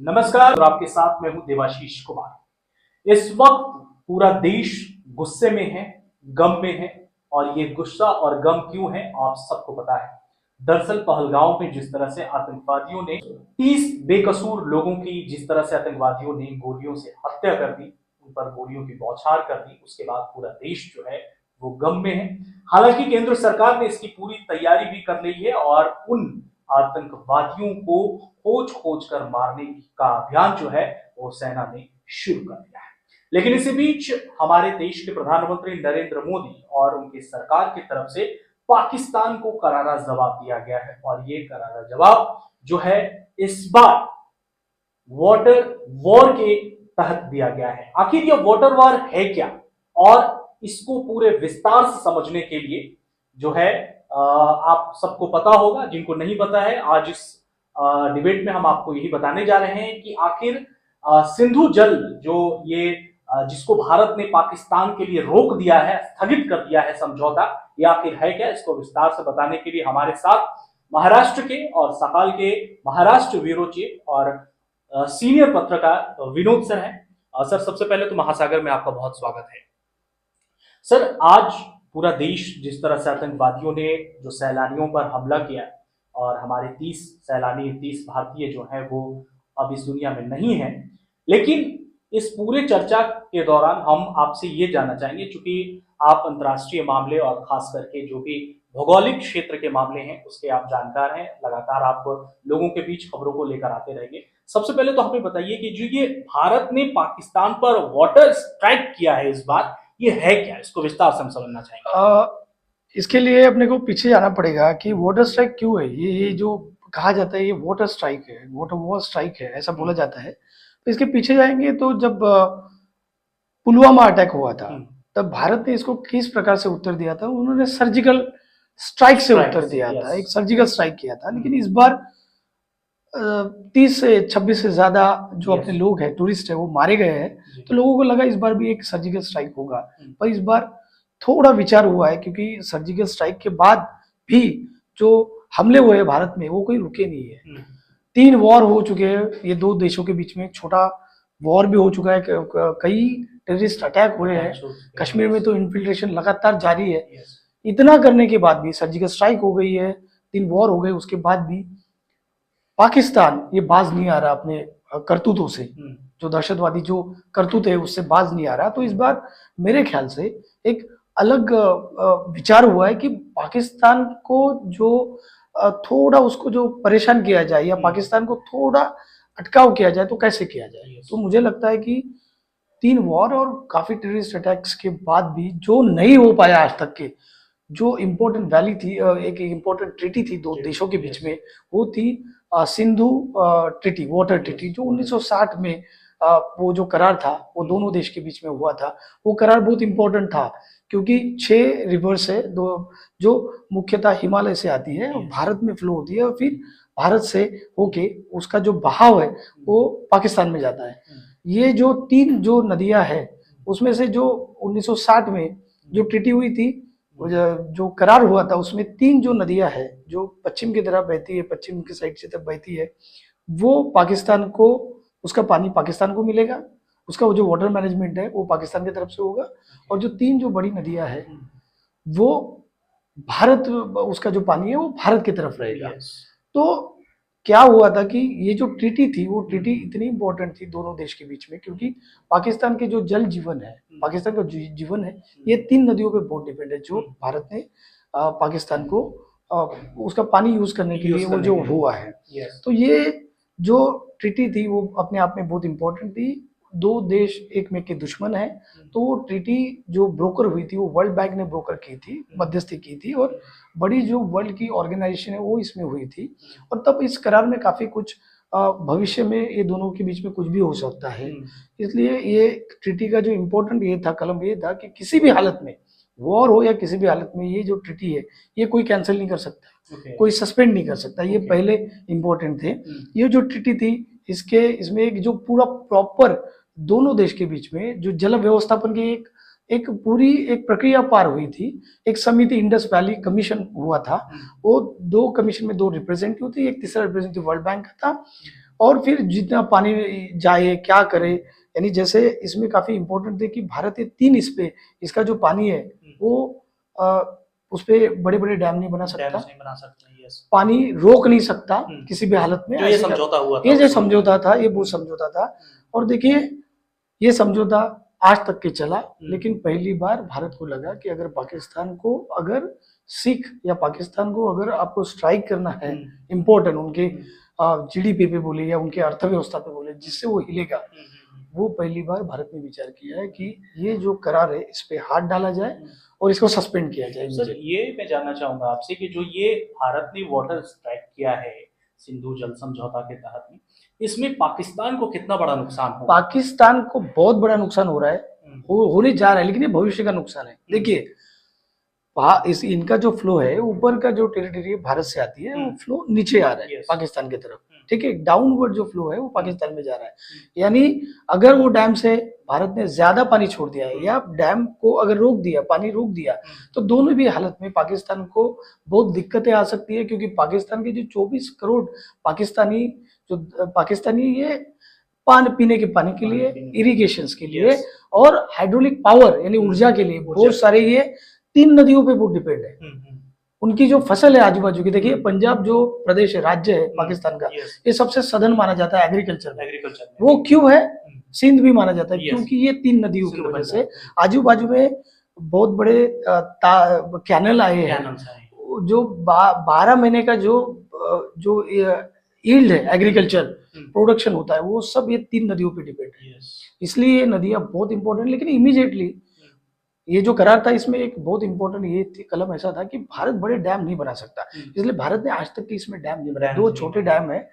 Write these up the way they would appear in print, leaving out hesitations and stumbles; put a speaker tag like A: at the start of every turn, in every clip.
A: नमस्कार और आपके साथ मैं हूं देवाशीष कुमार। इस वक्त पूरा देश गुस्से में है, गम में है। और ये गुस्सा और गम क्यों है आप सबको पता है। दरअसल पहलगांव में जिस तरह से आतंकवादियों ने 30 बेकसूर लोगों की जिस तरह से आतंकवादियों ने गोलियों से हत्या कर दी, उन पर गोलियों की बौछार कर दी, उसके बाद पूरा देश जो है वो गम में है। हालांकि केंद्र सरकार ने इसकी पूरी तैयारी भी कर ली है और उन आतंकवादियों को खोज खोज कर मारने का अभियान जो है वो सेना ने शुरू कर दिया है। लेकिन इसी बीच हमारे देश के प्रधानमंत्री नरेंद्र मोदी और उनकी सरकार की तरफ से पाकिस्तान को करारा जवाब दिया गया है और ये करारा जवाब जो है इस बार वाटर वॉर के तहत दिया गया है। आखिर ये वाटर वॉर है क्या, और इसको पूरे विस्तार से समझने के लिए जो है आप सबको पता होगा, जिनको नहीं पता है आज इस डिबेट में हम आपको यही बताने जा रहे हैं कि आखिर सिंधु जल जो ये जिसको भारत ने पाकिस्तान के लिए रोक दिया है, स्थगित कर दिया है समझौता, ये आखिर है क्या। इसको विस्तार से बताने के लिए हमारे साथ महाराष्ट्र के और सकाल के महाराष्ट्र ब्यूरो चीफ और सीनियर पत्रकार विनोद सर हैं। सर सबसे पहले तो महासागर में आपका बहुत स्वागत है। सर आज पूरा देश जिस तरह से आतंकवादियों ने जो सैलानियों पर हमला किया और हमारे 30 सैलानी 30 भारतीय जो हैं वो अब इस दुनिया में नहीं है, लेकिन इस पूरे चर्चा के दौरान हम आपसे ये जानना चाहेंगे, चूंकि आप अंतर्राष्ट्रीय मामले और खास करके जो भी भौगोलिक क्षेत्र के मामले हैं उसके आप जानकार हैं, लगातार आप लोगों के बीच खबरों को लेकर आते रहेंगे। सबसे पहले तो हमें बताइए कि जो ये भारत ने पाकिस्तान पर वाटर स्ट्राइक किया है इस बार, ये है क्या, इसको विस्तार से हम समझना चाहेंगे।
B: इसके लिए अपने को पीछे जाना पड़ेगा कि वाटर स्ट्राइक क्यों है। ये जो कहा जाता है ये वाटर स्ट्राइक है, वाटर वॉर स्ट्राइक है, ऐसा बोला जाता है। तो इसके पीछे जाएंगे तो जब पुलवामा अटैक हुआ था तब भारत ने इसको किस प्रकार से उत्तर दिया था, उन्होंने सर्जिकल स्ट्राइक से उत्तर दिया था, एक सर्जिकल स्ट्राइक किया था। लेकिन इस बार 30 से 26 से ज्यादा जो अपने लोग हैं, टूरिस्ट है, वो मारे गए हैं। तो लोगों को लगा इस बार भी एक सर्जिकल स्ट्राइक होगा, पर इस बार थोड़ा विचार हुआ है, क्योंकि सर्जिकल स्ट्राइक के बाद भी जो हमले हुए हैं भारत में वो कोई रुके नहीं है। 3 वॉर हो चुके हैं ये दो देशों के बीच में, छोटा वॉर भी हो चुका है, कई टेररिस्ट अटैक हुए हैं, कश्मीर में तो इन्फिल्ट्रेशन लगातार जारी है। इतना करने के बाद भी सर्जिकल स्ट्राइक हो गई है, 3 वॉर हो गए, उसके बाद भी पाकिस्तान ये बाज नहीं आ रहा अपने करतूतों से, जो दहशतवादी जो करतूत है उससे बाज नहीं आ रहा। तो इस बार मेरे ख्याल से एक अलग विचार हुआ है कि पाकिस्तान को जो थोड़ा उसको जो परेशान किया जाए या पाकिस्तान को थोड़ा अटकाव किया जाए तो कैसे किया जाए। तो मुझे लगता है कि 3 वॉर और काफी टेररिस्ट अटैक्स के बाद भी जो नहीं हो पाया आज तक के, जो इम्पोर्टेंट वैली थी, एक इम्पोर्टेंट ट्रीटी थी दो देशों के बीच में, वो थी सिंधु ट्रीटी, वाटर ट्रीटी, जो 1960 में वो जो करार था वो दोनों देश के बीच में हुआ था। वो करार बहुत इंपॉर्टेंट था क्योंकि 6 रिवर्स है, दो जो मुख्यतः हिमालय से आती है और भारत में फ्लो होती है और फिर भारत से होके उसका जो बहाव है वो पाकिस्तान में जाता है। ये जो 3 जो नदियां हैं उसमें से जो 1960 में जो ट्रीटी हुई थी, जो करार हुआ था, उसमें 3 जो नदियां हैं जो पश्चिम की तरफ बहती है, पश्चिम की साइड से तब बहती है, वो पाकिस्तान को, उसका पानी पाकिस्तान को मिलेगा, उसका वो जो वाटर मैनेजमेंट है वो पाकिस्तान की तरफ से होगा। और जो 3 जो बड़ी नदियां हैं वो भारत, उसका जो पानी है वो भारत की तरफ रहेगा। तो क्या हुआ था कि ये जो ट्रीटी थी वो ट्रीटी इतनी इंपॉर्टेंट थी दोनों देश के बीच में, क्योंकि पाकिस्तान के जो जल जीवन है, पाकिस्तान का जीवन है, ये 3 नदियों पे बहुत डिपेंड है, जो भारत ने पाकिस्तान को उसका पानी यूज करने के लिए वो जो हुआ है। तो ये जो ट्रीटी थी वो अपने आप में बहुत इंपॉर्टेंट थी। 2 देश एक में के दुश्मन है, तो वो ट्रीटी जो ब्रोकर हुई थी वो वर्ल्ड बैंक ने ब्रोकर की थी, मध्यस्थी की थी, और बड़ी जो वर्ल्ड की ऑर्गेनाइजेशन है वो इसमें हुई थी। और तब इस करार में काफी कुछ भविष्य में ये दोनों के बीच में कुछ भी हो सकता है। इसलिए ये ट्रीटी का जो इम्पोर्टेंट ये था, कलम ये था कि किसी भी हालत में, वॉर हो या किसी भी हालत में, ये जो ट्रीटी है ये कोई कैंसिल नहीं कर सकता, कोई सस्पेंड नहीं कर सकता। ये पहले इम्पोर्टेंट थे। ये जो ट्रीटी थी इसमें एक जो पूरा प्रॉपर दोनों देश के बीच में जो जल व्यवस्थापन की एक पूरी एक प्रक्रिया पार हुई थी। एक समिति, इंडस वैली कमीशन हुआ था, वो 2 कमीशन में 2 रिप्रेजेंटेटिव थे, एक तीसरा रिप्रेजेंटेटिव वर्ल्ड बैंक का था, और फिर जितना पानी जाए क्या करे, यानी जैसे इसमें काफी इंपॉर्टेंट है कि भारत ये 3 इस पे इसका जो पानी है वो उस पे बड़े बड़े डैम नहीं बना सकता,
A: नहीं बना सकते, यस।
B: पानी रोक नहीं सकता किसी भी हालत में।
A: जो ये समझौता हुआ था,
B: ये जो समझौता था, ये वो समझौता था। और देखिए ये समझौता आज तक के चला, लेकिन पहली बार भारत को लगा कि अगर पाकिस्तान को अगर सिख या पाकिस्तान को अगर आपको स्ट्राइक करना है, इम्पोर्टेंट उनके जीडीपी पे बोले या उनके अर्थव्यवस्था पे बोले जिससे वो हिलेगा, वो पहली बार भारत ने विचार किया है कि ये जो करार है इस पे हाथ डाला जाए और इसको सस्पेंड किया जाए।
A: सर ये मैं जानना चाहूंगा आपसे कि जो ये भारत ने वाटर स्ट्राइक किया है सिंधु जल समझौता के तहत में, इसमें पाकिस्तान को कितना बड़ा नुकसान होगा?
B: पाकिस्तान को बहुत बड़ा नुकसान हो रहा है, होने जा रहा है, लेकिन ये भविष्य का नुकसान है। देखिए इनका जो फ्लो है, ऊपर का जो टेरिटरी भारत से आती है वो फ्लो नीचे आ रहा है पाकिस्तान की तरफ, ठीक है। डाउनवर्ड जो फ्लो है वो पाकिस्तान में जा रहा है। यानी अगर वो डैम से भारत ने ज्यादा पानी छोड़ दिया है या डैम को अगर रोक दिया, पानी रोक दिया, तो दोनों भी हालत में पाकिस्तान को बहुत दिक्कतें आ सकती है, क्योंकि पाकिस्तान के जो 24 करोड़ पाकिस्तानी ये पीने के पानी के लिए, इरिगेशन के लिए और हाइड्रोलिक पावर यानी ऊर्जा के लिए बहुत सारे ये 3 नदियों पे बहुत डिपेंड है। उनकी जो फसल है आजू बाजू की, देखिए पंजाब जो प्रदेश है, राज्य है पाकिस्तान का, ये सबसे सदन माना जाता है एग्रीकल्चर में। वो क्यों है? सिंध भी माना जाता है क्योंकि ये 3 नदियों की वजह से आजू बाजू में बहुत बड़े कैनल आए हैं। जो 12 महीने का जो यील्ड है, एग्रीकल्चर प्रोडक्शन होता है, वो सब ये 3 नदियों पे डिपेंड है। इसलिए ये नदियां बहुत इंपॉर्टेंट। लेकिन इमीडिएटली ये जो करार था, इसमें एक बहुत इंपॉर्टेंट ये कलम ऐसा था कि भारत बड़े डैम नहीं बना सकता, इसलिए भारत ने आज तक की इसमें डैम नहीं बनाया। 2 छोटे डैम है,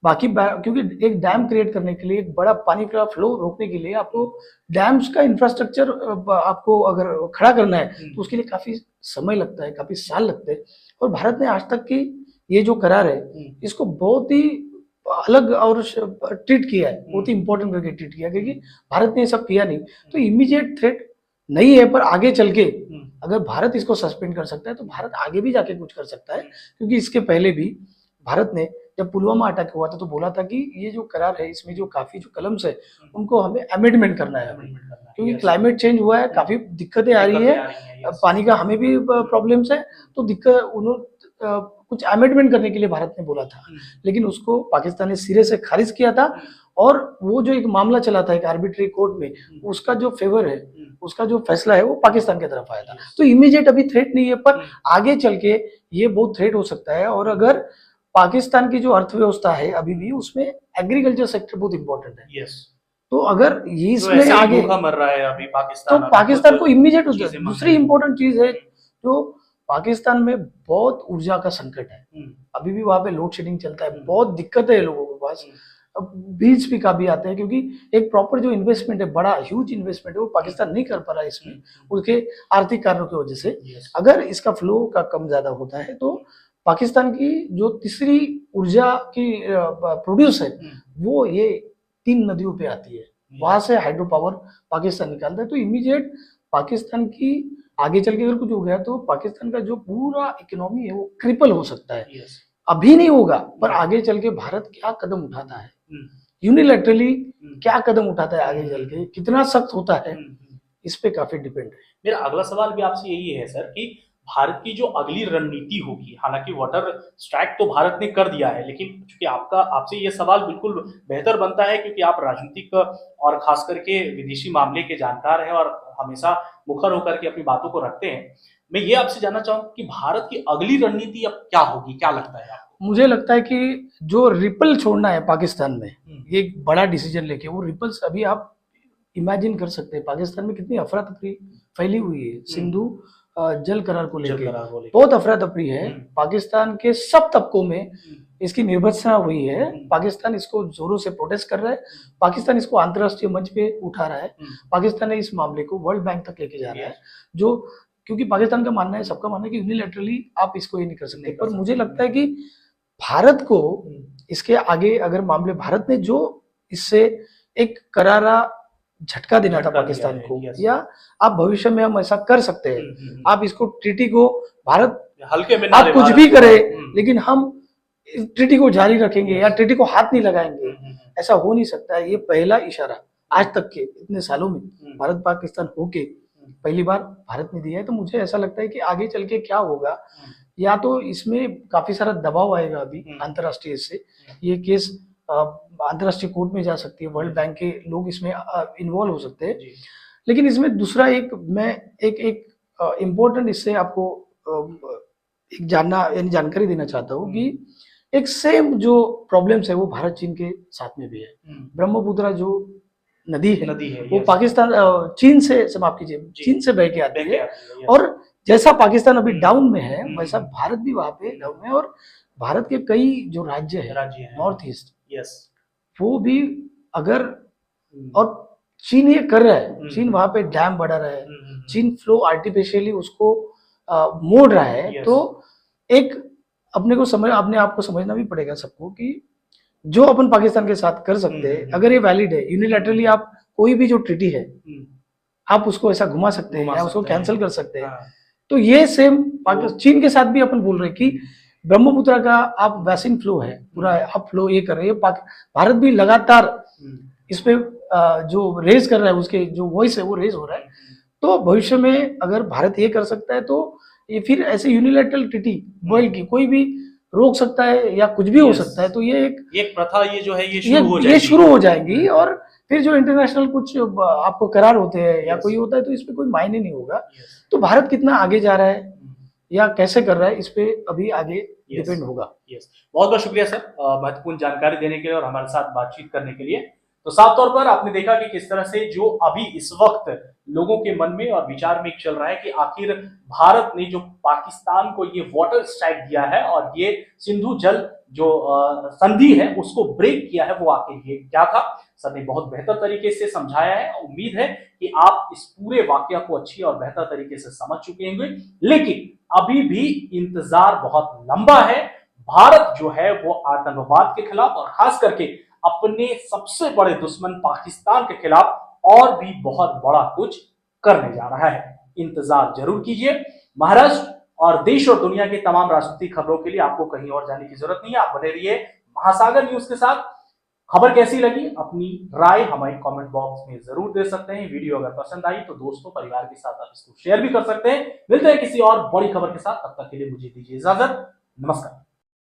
B: बाकी क्योंकि एक डैम क्रिएट करने के लिए, एक बड़ा पानी का फ्लो रोकने के लिए आपको डैम्स का इंफ्रास्ट्रक्चर आपको अगर खड़ा करना है तो उसके लिए काफी समय लगता है, काफी साल लगते हैं। और भारत ने आज तक की ये जो करार है इसको बहुत ही अलग और ट्रीट किया है, बहुत ही इंपॉर्टेंट करके ट्रीट किया, क्योंकि भारत ने ये सब किया नहीं। तो इमीडिएट थ्रेट नहीं है, पर आगे चल के अगर भारत इसको सस्पेंड कर सकता है तो भारत आगे भी जाके कुछ कर सकता है। क्योंकि इसके पहले भी भारत ने जब पुलवामा अटैक हुआ था तो बोला था कि ये जो करार है इसमें जो काफी जो कलम्स है उनको हमें अमेंडमेंट करना है, क्योंकि क्लाइमेट चेंज हुआ है, काफी दिक्कतें आ रही है, पानी का हमें भी प्रॉब्लम्स है, तो दिक्कत उन्होंने कुछ अमेंडमेंट करने के लिए भारत ने बोला था, लेकिन उसको पाकिस्तान ने सिरे से खारिज किया था। और वो जो एक मामला चला था एक आर्बिट्री कोर्ट में, उसका जो फेवर है, उसका जो फैसला है वो पाकिस्तान की तरफ आया था। तो इमीडिएट अभी थ्रेट नहीं है, पर आगे चल के ये बहुत थ्रेट हो सकता है। और अगर पाकिस्तान की जो अर्थव्यवस्था है अभी भी, उसमें एग्रीकल्चर सेक्टर बहुत इंपॉर्टेंट है। तो अगर ये इसमें आगे
A: मर रहा है अभी पाकिस्तान,
B: तो पाकिस्तान को इमीडिएट हो जाए। दूसरी इंपॉर्टेंट चीज है, जो पाकिस्तान में बहुत ऊर्जा का संकट है, अभी भी वहां पे लोड शेडिंग चलता है, बहुत दिक्कत है लोगों के पास। बीज भी काफी आते हैं, क्योंकि एक प्रॉपर जो इन्वेस्टमेंट है, बड़ा ह्यूज इन्वेस्टमेंट है, वो पाकिस्तान नहीं कर पा रहा है इसमें, उसके आर्थिक कारणों की वजह से। अगर इसका फ्लो का कम ज्यादा होता है तो पाकिस्तान की जो तीसरी ऊर्जा की प्रोड्यूस है वो ये 3 नदियों पे आती है, वहां से हाइड्रो पावर पाकिस्तान निकालता है। तो इमीडिएट पाकिस्तान की आगे चल के अगर कुछ हो गया तो पाकिस्तान का जो पूरा इकोनॉमी है वो क्रिपल हो सकता है। अभी नहीं होगा, पर आगे चल के भारत क्या कदम उठाता है, यूनिलैटरली क्या कदम उठाता है, आगे चल के कितना सख्त होता है, इस पे काफी डिपेंड है।
A: मेरा अगला सवाल भी आपसे यही है सर कि भारत की जो अगली रणनीति होगी, हालांकि वाटर स्ट्राइक तो भारत ने कर दिया है, लेकिन क्योंकि आपसे ये सवाल बिल्कुल बेहतर बनता है क्योंकि आप राजनीतिक और खास करके विदेशी मामले के जानकार हैं और हमेशा मुखर होकर के अपनी बातों को रखते हैं। मैं ये आपसे जानना चाहूंगा कि भारत की अगली रणनीति अब क्या होगी, क्या लगता है आपको?
B: मुझे लगता है कि जो रिपल छोड़ना है पाकिस्तान में, ये एक बड़ा डिसीजन लेके, वो रिपल्स अभी आप इमेजिन कर सकते हैं पाकिस्तान में कितनी अफरा तफरी फैली हुई है सिंधु जल करार को लेकर, बहुत अफरा तफरी है। पाकिस्तान के सब तबकों में इसकी निर्भरता हुई है। पाकिस्तान इसको जोरों से प्रोटेस्ट कर रहा है, पाकिस्तान इसको अंतर्राष्ट्रीय मंच पे उठा रहा है, पाकिस्तान ने इस मामले को वर्ल्ड बैंक तक लेके जा रहा है। जो क्योंकि पाकिस्तान का मानना है, सबका मानना है कि यूनिलैटरली आप इसको ये नहीं कर सकते, पर मुझे लगता है कि भारत को इसके आगे अगर मामले, भारत ने जो इससे एक करारा झटका देना था पाकिस्तान को, या आप भविष्य में हम ऐसा कर सकते हैं, आप इसको ट्रीटी को भारत
A: हल्के में
B: आप कुछ भी करे, लेकिन हम ट्रीटी को जारी रखेंगे या ट्रीटी को हाथ नहीं लगाएंगे, ऐसा हो नहीं सकता है। ये पहला इशारा आज तक के इतने सालों में भारत पाकिस्तान होके पहली बार भारत ने दिया है। तो मुझे ऐसा लगता है कि आगे चल के क्या होगा, या तो इसमें काफी सारा दबाव आएगा अभी अंतर्राष्ट्रीय से, ये केस अंतर्राष्ट्रीय कोर्ट में जा सकती है, वर्ल्ड बैंक के लोग इसमें इन्वॉल्व हो सकते हैं। लेकिन इसमें दूसरा मैं एक इम्पोर्टेंट इससे आपको एक जानकारी देना चाहता हूँ कि एक सेम जो प्रॉब्लम्स है वो भारत चीन के साथ में भी है। ब्रह्मपुत्र जो नदी है वो पाकिस्तान चीन से माफ कीजिए, चीन से बह के आती है, और जैसा पाकिस्तान अभी डाउन में है वैसा भारत भी वहां पे डाउन में है। और भारत के कई जो राज्य है नॉर्थ ईस्ट, वो भी अगर, और चीन ये कर रहा है, चीन वहां पे डैम बढ़ा रहा है, चीन फ्लो आर्टिफिशियली उसको मोड़ रहा है। तो एक अपने आप को समझना भी पड़ेगा सबको कि जो अपन पाकिस्तान के साथ कर सकते हैं, अगर ये वैलिड है, यूनिलैटरली आप कोई भी जो ट्रीटी है आप उसको ऐसा घुमा सकते हैं या उसको कैंसिल कर सकते हैं। तो ये सेम चीन के साथ भी अपन बोल रहे हैं कि ब्रह्मपुत्र का आप वैसिन फ्लो है पूरा, आप फ्लो ये कर रहे हैं, भारत भी लगातार इस पे जो रेज कर रहा है, उसके जो वॉइस है वो रेज हो रहा है। तो भविष्य में अगर भारत ये कर सकता है तो ये फिर ऐसे यूनिलैटरल ट्रीटी वर्ल्ड की कोई भी रोक सकता है या कुछ भी हो सकता है। तो ये एक प्रथा ये जो है ये शुरू हो जाएगी, और फिर जो इंटरनेशनल कुछ आपको करार होते हैं या कोई होता है तो इस पे कोई मायने नहीं होगा। तो भारत कितना आगे जा रहा है या कैसे कर रहा है, इस पे अभी आगे डिपेंड होगा।
A: बहुत बहुत शुक्रिया सर महत्वपूर्ण जानकारी देने के लिए और हमारे साथ बातचीत करने के लिए। तो साफ तौर पर आपने देखा कि किस तरह से जो अभी इस वक्त लोगों के मन में और विचार में चल रहा है कि आखिर भारत ने जो पाकिस्तान को ये वाटर स्ट्राइक दिया है और ये सिंधु जल जो संधि है उसको ब्रेक किया है, वो आखिर ये क्या था। सर ने बहुत बेहतर तरीके से समझाया है। उम्मीद है कि आप इस पूरे वाकया को अच्छी और बेहतर तरीके से समझ चुके होंगे, लेकिन अभी भी इंतजार बहुत लंबा है। भारत जो है वो आतंकवाद के खिलाफ और खास करके अपने सबसे बड़े दुश्मन पाकिस्तान के खिलाफ और भी बहुत बड़ा कुछ करने जा रहा है। इंतजार जरूर कीजिए। महाराष्ट्र और देश और दुनिया के तमाम राजनीतिक खबरों के लिए आपको कहीं और जाने की जरूरत नहीं है। आप बने रहिए महासागर न्यूज के साथ। खबर कैसी लगी अपनी राय हमें कमेंट बॉक्स में जरूर दे सकते हैं। वीडियो अगर पसंद आई तो दोस्तों परिवार के साथ आप इसको शेयर भी कर सकते हैं। मिलते हैं किसी और बड़ी खबर के साथ, तब तक के लिए मुझे दीजिए इजाजत। नमस्कार।